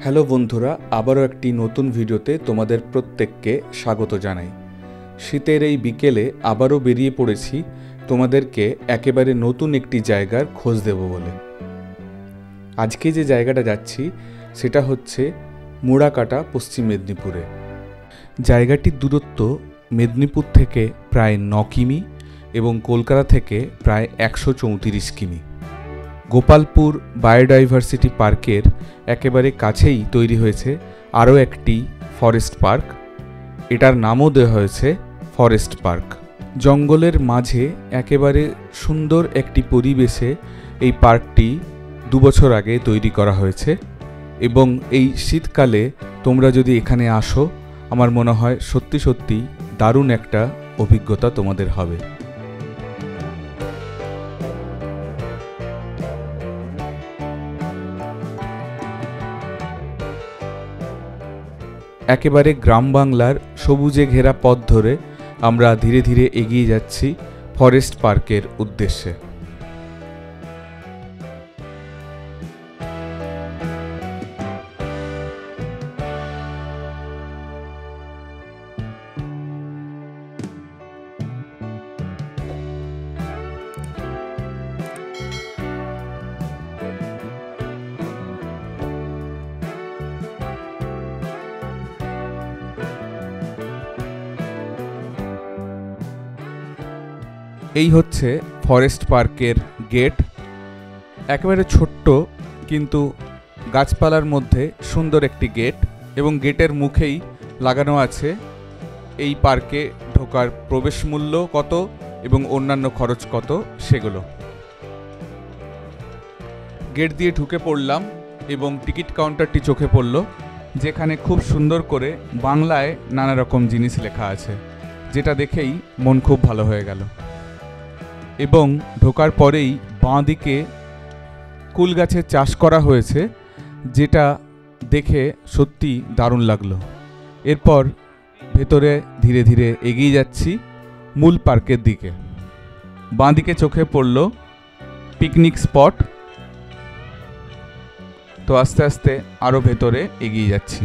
Hello বন্ধুরা, আবারও একটি নতুন ভিডিওতে তোমাদের প্রত্যেককে স্বাগত জানাই। শীতের এই বিকেলে আবারও বেরিয়ে পড়েছি তোমাদেরকে একেবারে নতুন একটি জায়গার খোঁজ দেব বলে। আজকে যে জায়গাটা যাচ্ছি সেটা হচ্ছে মুড়াকাটা, পশ্চিম মেদিনীপুরে। জায়গাটির দূরত্ব মেদিনীপুর থেকে প্রায় 9 কিমি এবং কলকাতা থেকে প্রায় 134 কিমি। গোপালপুর বায়োডাইভার্সিটি পার্কের একেবারে কাছেই তৈরি হয়েছে আরও একটি ফরেস্ট পার্ক। এটার নামও দেওয়া হয়েছে ফরেস্ট পার্ক। জঙ্গলের মাঝে একেবারে সুন্দর একটি পরিবেশে এই পার্কটি 2 বছর আগে তৈরি করা হয়েছে এবং এই শীতকালে তোমরা যদি এখানে আসো, আমার মনে হয় সত্যি সত্যি দারুণ একটা অভিজ্ঞতা তোমাদের হবে। একেবারে গ্রাম বাংলার সবুজে ঘেরা পথ ধরে আমরা ধীরে ধীরে এগিয়ে যাচ্ছি ফরেস্ট পার্কের উদ্দেশ্যে। এই হচ্ছে ফরেস্ট পার্কের গেট। একেবারে ছোট্ট কিন্তু গাছপালার মধ্যে সুন্দর একটি গেট, এবং গেটের মুখেই লাগানো আছে এই পার্কে ঢোকার প্রবেশ মূল্য কত এবং অন্যান্য খরচ কত সেগুলো। গেট দিয়ে ঢুকে পড়লাম এবং টিকিট কাউন্টারটি চোখে পড়ল, যেখানে খুব সুন্দর করে বাংলায় নানা রকম জিনিস লেখা আছে, যেটা দেখেই মন খুব ভালো হয়ে গেল। এবং ঢোকার পরেই বাঁ দিকে কুল গাছের চাষ করা হয়েছে, যেটা দেখে সত্যি দারুণ লাগলো। এরপর ভেতরে ধীরে ধীরে এগিয়ে যাচ্ছি মূল পার্কের দিকে। বাঁ দিকে চোখে পড়ল পিকনিক স্পট, তো আস্তে আস্তে আরও ভেতরে এগিয়ে যাচ্ছি।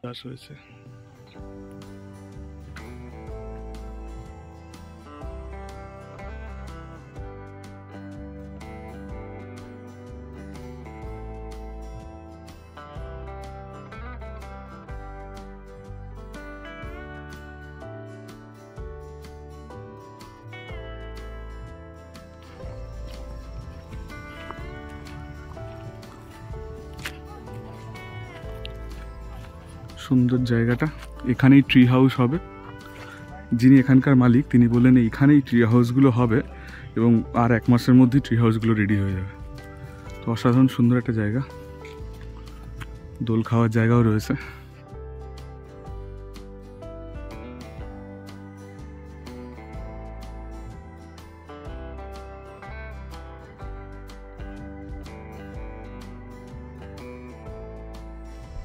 চাষ হয়েছে। সুন্দর জায়গাটা। এখানেই ট্রি হাউস হবে। যিনি এখানকার মালিক তিনি বললেন এইখানেই ট্রি হাউসগুলো হবে এবং আর 1 মাসের মধ্যেই ট্রি হাউসগুলো রেডি হয়ে যাবে। তো অসাধারণ সুন্দর একটা জায়গা, দোল খাওয়ার জায়গাও রয়েছে।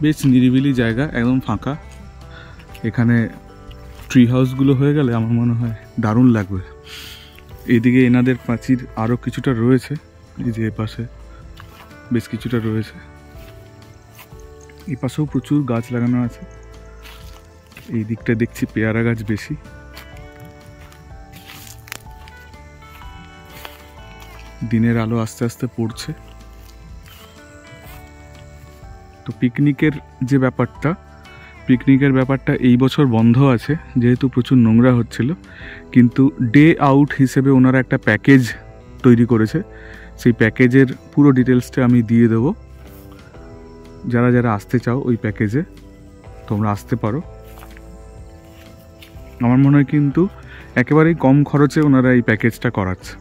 বেশ নিরিবিলি জায়গা, একদম ফাঁকা। এখানে ট্রি হাউসগুলো হয়ে গেলে আমার মনে হয় দারুণ লাগবে। এইদিকে এনাদের প্রাচীর আরও কিছুটা রয়েছে, এই যে এপাশে বেশ কিছুটা রয়েছে, এই পাশেও প্রচুর গাছ লাগানো আছে। এই দিকটা দেখছি পেয়ারা গাছ বেশি। দিনের আলো আস্তে আস্তে পড়ছে। তো পিকনিকের ব্যাপারটা এই বছর বন্ধ আছে, যেহেতু প্রচুর নোংরা হচ্ছিল। কিন্তু ডে আউট হিসেবে ওনারা একটা প্যাকেজ তৈরি করেছে। সেই প্যাকেজের পুরো ডিটেলসটা আমি দিয়ে দেবো। যারা যারা আসতে চাও ওই প্যাকেজে তোমরা আসতে পারো। আমার মনে হয় কিন্তু একেবারেই কম খরচে ওনারা এই প্যাকেজটা করাচ্ছে।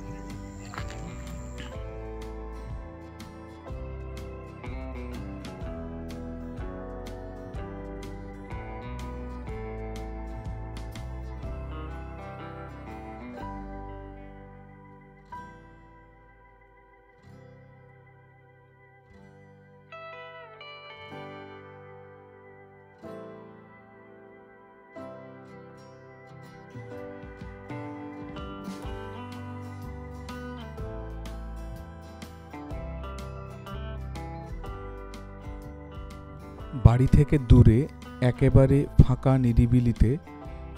বাড়ি থেকে দূরে একেবারে ফাঁকা নিরিবিলিতে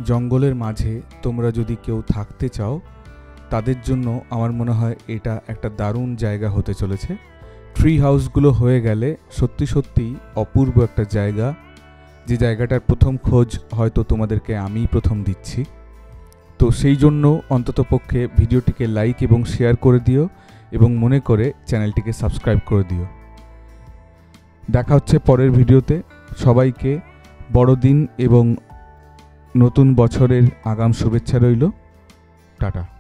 জঙ্গলের মাঝে তোমরা যদি কেউ থাকতে চাও, তাদের জন্য আমার মনে হয় এটা একটা দারুণ জায়গা হতে চলেছে। ট্রি হাউসগুলো হয়ে গেলে সত্যি সত্যিই অপূর্ব একটা জায়গা, যে জায়গাটার প্রথম খোঁজ হয়তো তোমাদেরকে আমিই প্রথম দিচ্ছি। তো সেই জন্য অন্ততপক্ষে ভিডিওটিকে লাইক এবং শেয়ার করে দিও এবং মনে করে চ্যানেলটিকে সাবস্ক্রাইব করে দিও। দেখা হচ্ছে পরের ভিডিওতে। সবাইকে বড়দিন এবং নতুন বছরের আগাম শুভেচ্ছা রইল। টাটা।